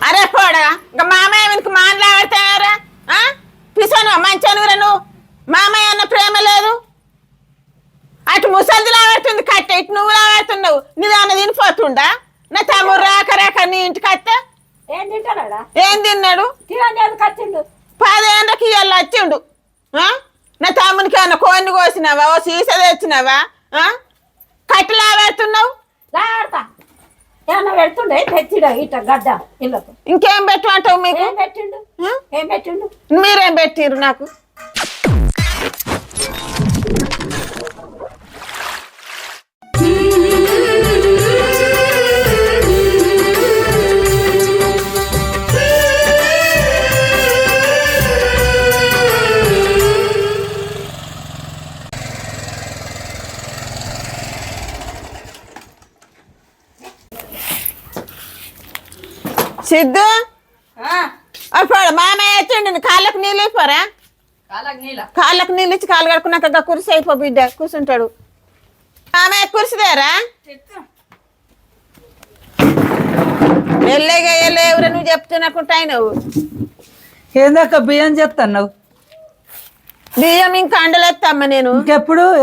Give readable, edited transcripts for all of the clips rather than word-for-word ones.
అరే పోడా ఇంకా మామయ్య వెనుక మానలాడతారా పిసను మంచనురా నువ్వు మామయ్య అన్న ప్రేమ లేదు అటు ముసలిది లాడుతుంది కట్ట ఇటు నువ్వు లాడుతున్నావు నీదన్న తినిపోతుండా నా తమ్ముడు రాక రాక నీ ఇంటికి వస్తే ఏం తిన్నాడు 10 ఏళ్ళకి ఇవాళ వచ్చిండు నా తమ్మునికి ఏమన్నా కోడిని కోసినావా ఓ సీస తెచ్చినావా కట్టు లాడుతున్నావు పెడుతుండే తెచ్చిడా ఇట గడ్డ ఇళ్ళకు ఇంకేం పెట్టమంటావు మీకు ఏం పెట్టిండు మీరేం పెట్టిర్రు నాకు సిద్ధు అప్పుడు మామయ్య వచ్చిండు కాళ్ళకు నీళ్ళు అయిపోరా కాళ్ళకు నీళ్ళు ఇచ్చి కాళ్ళు కడుకున్నాక కురిసి అయిపో బిడ్డ కూర్చుంటాడు మామయ్య కురిసిదేరా ఎల్లేగా ఎవరు నువ్వు చెప్తున్నకుంటాయి నువ్వు ఏందాక బియ్యం చెప్తాను బియ్యం ఇంకా అండలేస్తామ్మా నేను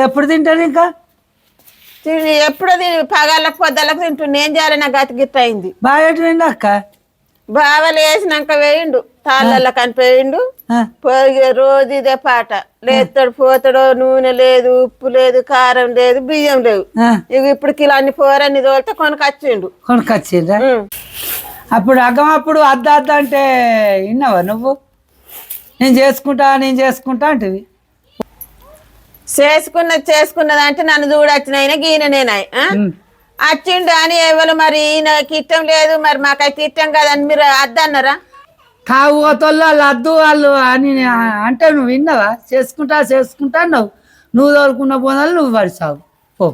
ఎప్పుడు తింటాను ఇంకా ఎప్పుడు పగాళ్ళకు పొద్దులకు తింటుండే ఏం చేయాలి నాకు గతి గిట్ట అయింది బాగా అక్క బావలు వేసినాక వేయిండు తాళ్ళల్లో కనిపోయిండు రోజు ఇదే పాట లేస్తాడు పోతాడో నూనె లేదు ఉప్పు లేదు కారం లేదు బియ్యం లేవు ఇక ఇప్పుడు కిలో అన్ని పోరన్ని తోలితే కొనుకొచ్చిండ్రా అప్పుడు అప్పుడు అద్ద అంటే విన్నావా నువ్వు నేను చేసుకుంటా అంటవి చేసుకున్నది అంటే నన్ను చూడొచ్చినైనా గీననేనాయి వచ్చిండు అని ఎవరు మరి నాకు ఇష్టం లేదు మరి మాకైతే ఇష్టం కాదని మీరు అద్దన్నారా తాగుతోళ్ళు వాళ్ళు అద్దు వాళ్ళు అని అంటే నువ్వు విన్నావా చేసుకుంటా నువ్వు తోలుకున్న పోనాలు నువ్వు పడి సాగు పో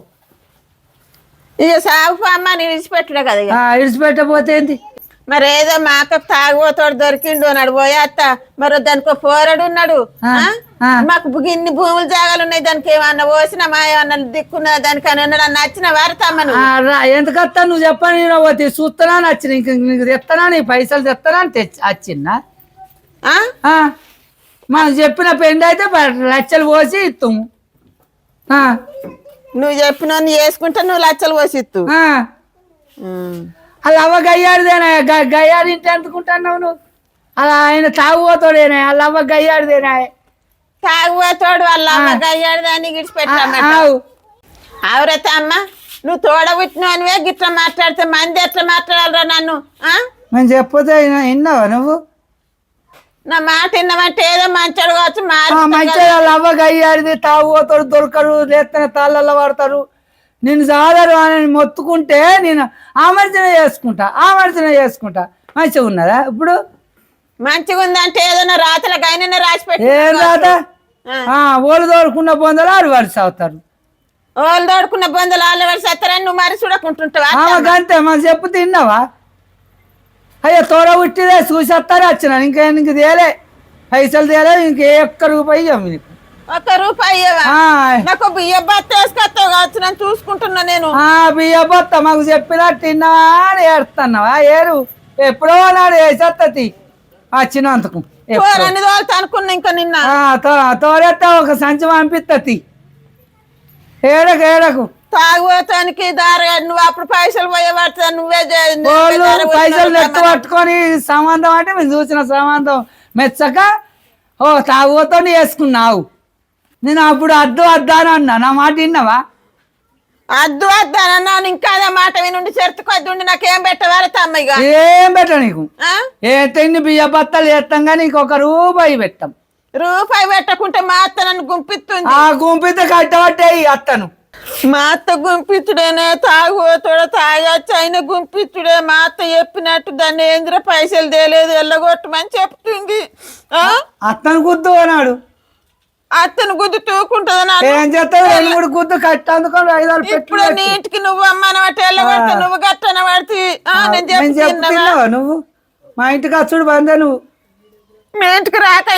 ఇక సాగు అమ్మ నేను విడిచిపెట్టలే కదా విడిచిపెట్టకపోతే ఏంటి మరి ఏదో మా అక్క తాగుతోడు దొరికిండు అన్నాడు పోయా అత్త మరి దానికి పోరాడు ఉన్నాడు మాకు ఇన్ని భూములు జాగాలు ఉన్నాయి దానికి ఏమన్నా పోసినా మా ఏమన్నా దిక్కున్నా దానికి అని ఉన్నాడు అన్న నచ్చిన వారతమ్మను ఎందుకత్తా నువ్వు చెప్పని చూస్తున్నా నచ్చిన ఇంక నీకు తెస్తానా నీ పైసలు తెస్తానా అని వచ్చిందా మనం చెప్పిన పెండి అయితే 10 లక్షలు పోసి ఇస్తాము నువ్వు చెప్పిన చేసుకుంటే నువ్వు లక్షలు పోసి ఇస్తావు అలా అవ్వ గయ్యాడిదేనా గయ్యాడి ఇంటి ఎందుకుంటున్నావు నువ్వు అలా ఆయన తాగుపోతాడేనా వాళ్ళ అవ్వ గయ్యాడిదేనా తాగుపోతాడు వాళ్ళ అమ్మ గయ్యాడు దాన్ని గిడిచిపెట్టావు అవురైతే అమ్మ నువ్వు తోడబుట్టినవే గిట్లా మాట్లాడితే మంది ఎట్లా మాట్లాడాలరా నన్ను నేను చెప్పతే విన్నావా నువ్వు నా మాట విన్నామంటే ఏదో మంచాడు కావచ్చు మంచిగా వాళ్ళ అవ్వ గయ్యాడిది తాగుపోతాడు దొరకరు లేస్తేనే తాళ్ళల్లో పడతారు నేను సాదరు అని మొత్తుకుంటే నేను ఆమర్చన చేసుకుంటా మంచిగా ఉన్నదా ఇప్పుడు మంచిగా ఉందంటే ఏదైనా రాతలకు అయినా రాసి పెట్టి ఏం రాత ఓళ్ళు తోడుకున్న బొందలు 6 వరుస అవుతారు ఓళ్ళు తోడుకున్న బొందలు 6 వరుస అవుతారని నువ్వు మరి చూడకుంటుంటావా అంతే మనం చెప్పు తిన్నావా అయ్యో తోడ ఉట్టిదే చూసేస్తారు వచ్చిన ఇంక తేలే పైసలు తేలే ఇంకే ఒక్క రూపాయి నీకు 1 రూపాయి నాకు బియ్య బత్త వేసుకొస్తావు కావచ్చు నేను చూసుకుంటున్నా నేను బియ్య బత్త మాకు చెప్పినట్టు తిన్నావా అని ఏడుతున్నావా ఏరు ఎప్పుడో నాడు వేసేస్తుంది వచ్చినందుకు అనుకున్నా ఇంకా నిన్న తోడెత్తా ఒక సంచి పంపిస్తుంది ఏడకు తాగుతానికి దారి నువ్వు అప్పుడు పైసలు పోయేవాడు నువ్వే పైసలు నెట్టు పట్టుకొని సంబంధం అంటే మేము చూసిన సంబంధం మెచ్చక తాగుతో వేసుకున్నావు నేను అప్పుడు అద్దు అని అన్నా నా మాట విన్నావా అద్దు అన్నా ఇంకా అదే మాట వినుండి చెరుతుకొద్దుండి నాకేం పెట్టవారు తమ్మ ఏం పెట్ట నీకు తిండి బియ్య బత్తలు వేస్తాం కానీ ఇంకొక రూపాయి పెట్టాం రూపాయి పెట్టకుంటే మా అత్త నన్ను గుంపిస్తుంది గుంపితే కట్టబట్టాయి అత్తను మా అత్త గుంపితుడేనే తాగుతోడ తాగొచ్చు అయినా గుంపితుడే మా అత్త చెప్పినట్టు దాన్ని ఏంద్ర పైసలు తేలేదు వెళ్ళగొట్టమని చెప్తుంది అత్తను గుద్దు అన్నాడు అత్తను గుద్దు తూకుంటది ఏం చేస్తావు 2-3 గుద్దు కట్టేందుకు 5 ఇప్పుడు నీ ఇంటికి నువ్వు అమ్మనబట్టి వెళ్ళబడితే నువ్వు గట్టన పడితే నేను చెప్తున్నావా నువ్వు మా ఇంటికి వచ్చుడు బందే నువ్వు మీ ఇంటికి రాక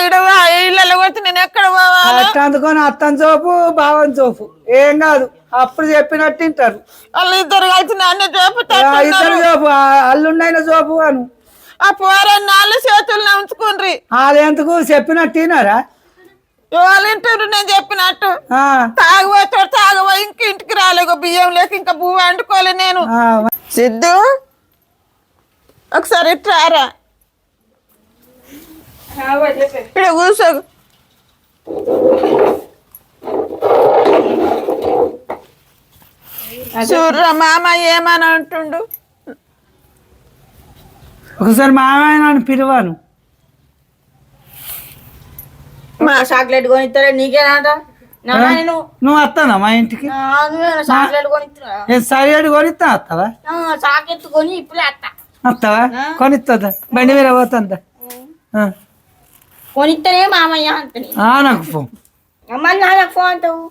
ఇళ్ళలో కొడితే నేను ఎక్కడ పోవాలి కట్టేందుకొని అత్తని చోపు బావని చోపు ఏం కాదు అప్పుడు చెప్పినట్టు తింటారు వాళ్ళు ఇద్దరు కలిసి నన్ను చూపుతారు ఇద్దరు చోపు అల్లుండైన చోపు అను ఆ పోరని నాళ్ళు చేతులు ఉంచుకుండ్రి. వాళ్ళెందుకు చెప్పినట్టున్నారా? వాళ్ళ ఇంటారు నేను చెప్పినట్టు. తాగబోతాడు తాగబో ఇంక ఇంటికి రాలేగో బియ్యం లేక ఇంకా పువ్వు వండుకోలే నేను. సిద్ధు ఒకసారి ఇట్రారా, ఇక్కడ కూర్చో. చూడరా మామ ఏమని అంటుండు. ఒకసారి మామయ్య పిలువాను. మా చాక్లెట్ కొనిస్తారా నీకేనంట? నువ్వు వస్తానా మా ఇంటికి? చాక్లెట్ కొనిస్తారా? సరిహడు కొనిస్తా వస్తావా? చాక్లెట్ కొని ఇప్పుడే వస్తావా? కొనిస్తుందా? బండి మీద పోతుందా? కొనిస్తేనే మామయ్య అంటని నాకు ఫోన్ మళ్ళీ నాకు ఫోన్ అంటావు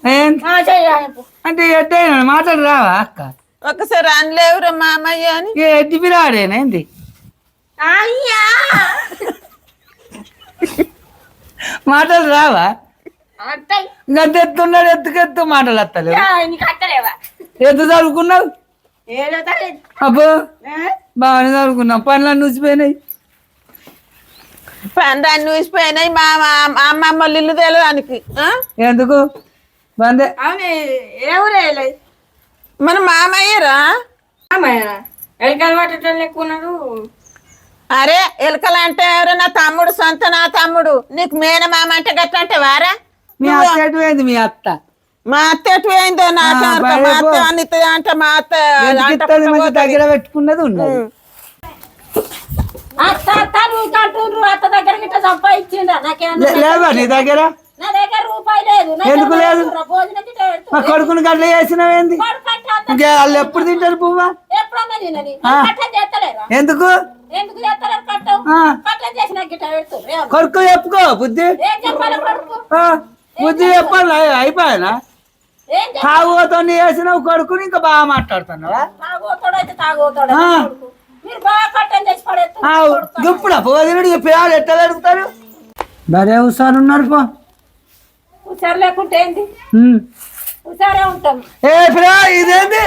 అంటే ఎడ్డైనా మాట్లాడి రావా అక్క? ఒకసారి అనలేవురా మామయ్య అని. ఎడ్డి పిల్లాడేనేంది? మాటలు రావా? గంట ఎత్తున్నాడు, ఎత్తుకెత్తు మాటలు వస్తలేవు. ఎంత చదువుకున్నావు? అబ్బో బాగానే చదువుకున్నావు. పనులన్నీ చూసిపోయినాయి. పనులన్నీ చూసిపోయినాయి. మా అమ్మమ్మ వాళ్ళు ఇల్లు తెలియడానికి ఎందుకు బందే? మన మామయ్యరా? ఎలకలు పట్టడం లెక్కున్నాడు. అరే ఎలకలు అంటే ఎవరు? నా తమ్ముడు, సొంత నా తమ్ముడు. నీకు మేనమామ అంటే గట్ల అంటే వారా? మీ అత్త ఎటు పోయింది? మీ అత్త మా అత్త ఎటు పోయిందో నాకు మా అత్త అనితుంది అంటే మా అత్త దగ్గర పెట్టుకున్నది ఉన్నది. అత్త దగ్గర గిట్ట సంపాదించిందా? లేవా నీ దగ్గర? నా దగ్గర రూపాయి లేదు. ఎందుకు లేదు? మా కొడుకుని గట్ల చేసినవేంది? ఇంకా వాళ్ళు ఎప్పుడు తింటారు పువ్వా? ఎప్పుడన్నా తినని చేస్తలేరా? ఎందుకు ఎందుకు చేస్తలేరు? కట్టం కట్టం చేసిన గిట్ట పెడుతుంది. కొడుకు చెప్పుకో బుద్ధి. ఏం చెప్పాలి కొడుకు? బుద్ధి చెప్పాలి. అయిపోయానా? తాగుతో చేసినావు కొడుకుని ఇంకా బాగా మాట్లాడుతున్నావా? తాగోతాడు అయితే తాగోతాడు. మీరు బాగా కట్టం చేసి పడేస్తారు. ఇప్పుడు పోదినుడు పిల్లలు ఎట్లా అడుగుతారు? భలే హుషారు ఉన్నారు పో. హుషారు లేకుంటే ఏంది? హుషారే ఉంటాం. ఏ పిల్ల ఇదేంది?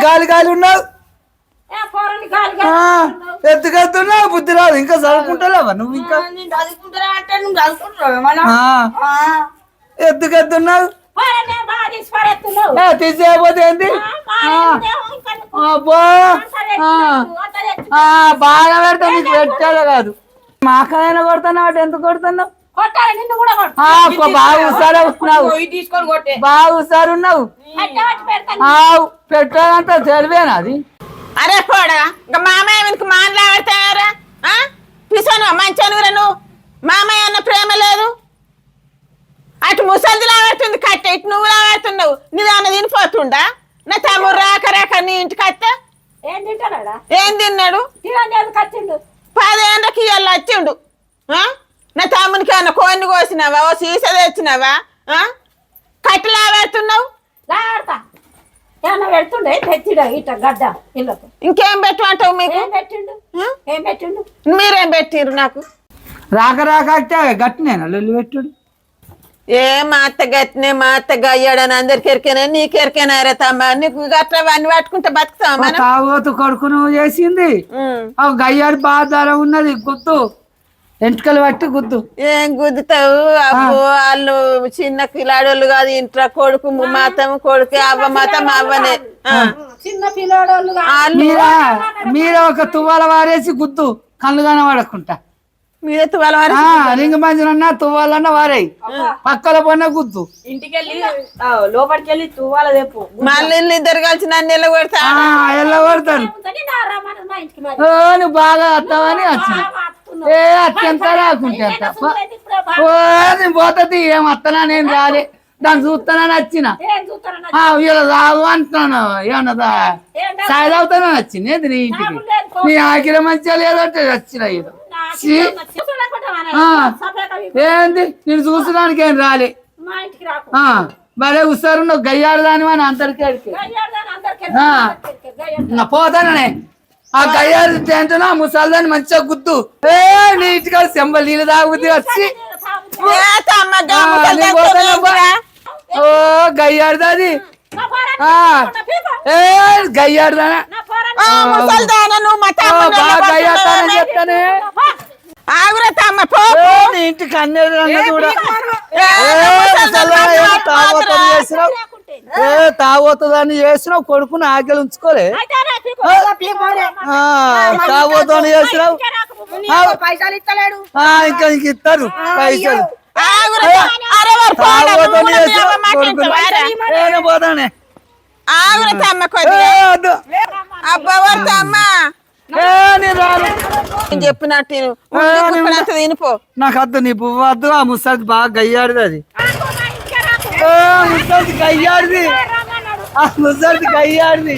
గాలి గాలి ఉన్నావు, ఎత్తుకెళ్తున్నావు. బుద్ధి రాదు. ఇంకా చదువుకుంటావా నువ్వు? ఇంకా ఎత్తుకెళ్తున్నావు. తీసేయకపోతే ఏంది? బాగా పెడతా. నీకు పెట్టాలో కాదు. మాకైనా కొడుతున్నావు. ఎంత కొడుతున్నావు? బాగా హుషారు ఉన్నావు. బాగా హుషారు ఉన్నావు. పెట్టాలంటే తెలివేనా అది? అరే పోడగా ఇంకా మామయ్య వెనుక మాట్లాడతారా? పిసాను మంచానురా నువ్వు. మామయ్య అన్న ప్రేమ లేదు. అటు ముసలిది లాడుతుంది కట్ట, ఇటు నువ్వు లాడుతున్నావు. నీదాన్న తినిపోతుండా? నా తమ్ముడు రాక రాక నీ ఇంటికి వస్తే ఏం తిన్నాడు? 10 ఏళ్ళకి ఇవాళ వచ్చిండు. నా తమ్మునికి ఏమన్నా కోడిని కోసినావా? ఓ సీస తెచ్చినావా? కట్టు లాడుతున్నావు. పెడుతుండే తెచ్చిడా ఇట గడ్డ ఇళ్ళకు. ఇంకేం పెట్టమంటావు? మీకు ఏం పెట్టిండు? మీరేం పెట్టిరు నాకు? రాక రాక గట్టినేనా లొల్లి పెట్టుడు? ఏ మా అత్త గట్టినే మా అత్త గయ్యాడని అందరికి ఎరికేనా? నీకు ఎరికేనా రే తమ్మ? నీకు గట్ల అన్ని పట్టుకుంటే బతుకుతావా మనం? తాగోతు కొడుకును చేసింది. గయ్యాడు బాధార ఉన్నది. గుద్దు ఎంటుకలు పట్టి గుద్దు. ఏం గుద్దుతావు? అబ్బో వాళ్ళు చిన్న పిల్లాడోళ్ళు కాదు. ఇంట్లో కొడుకు మాతం కొడుకు, అవ్వ మాతం అవ్వనే. చిన్న పిల్లాడోళ్ళు మీరే ఒక తువ్వాల వారేసి గుద్దు, కళ్ళు కనబడకుంటా. మీరే తువ్వాల రింగ మంజులన్నా తువ్వాలన్నా వారాయి, పక్కల పన్న గుద్దు. ఇంటికెళ్ళి లోపలికి వెళ్ళి తువ్వాల తెప్పు. మళ్ళీ ఇద్దరు కలిసి నన్ను ఎల్లగొడతా. ఎల్లగొడతాను. నువ్వు బాగా వస్తావని వచ్చిన. ఏ అత్యంత రాకుంటే అంత పోతుంది. ఏం వస్తానా? నేను రాలే. దాన్ని చూస్తానని వచ్చిన. ఇలా రాదు అంటున్నాను. ఏమన్నా సాయి తాగుతానని వచ్చింది. ఏంది నీ ఇంటికి? నీ ఆకిర మంచిగా లేదంటే వచ్చిన. ఇది ఏంది? నేను చూసడానికి ఏం రాలే. భలే ఉస్తారు. నువ్వు గయ్యాడు దాని అని అందరికీ పోతాననే. ఆ గయ్యాడు ఏంటన్నా ముసల్దాన్ని మంచిగా గుద్దు. నీట్గా సెంబల్ నీళ్ళు తాగుద్ది వచ్చి. ఓ గయ్యాడుదా అది? గయ్యాడుదానా? ముసల్దానా నువ్వు? బాగా ఇంటికి అన్నేది కూడా తాగోతుందని చేసినావు కొడుకుని ఆకలి ఉంచుకోలే తాగోతని చేసినావు పైసలు ఇస్తలేడు ఇంకా ఇంక ఇస్తారు పైసలు పోతానే చెప్పినట్టు తినిపో నాకు వద్దు నీ పువ్వు వద్దు ఆ ముసలి బాగా గయ్యాడిది అది ముసలి గయ్యాడిది ఆ ముసలి గయ్యాడిది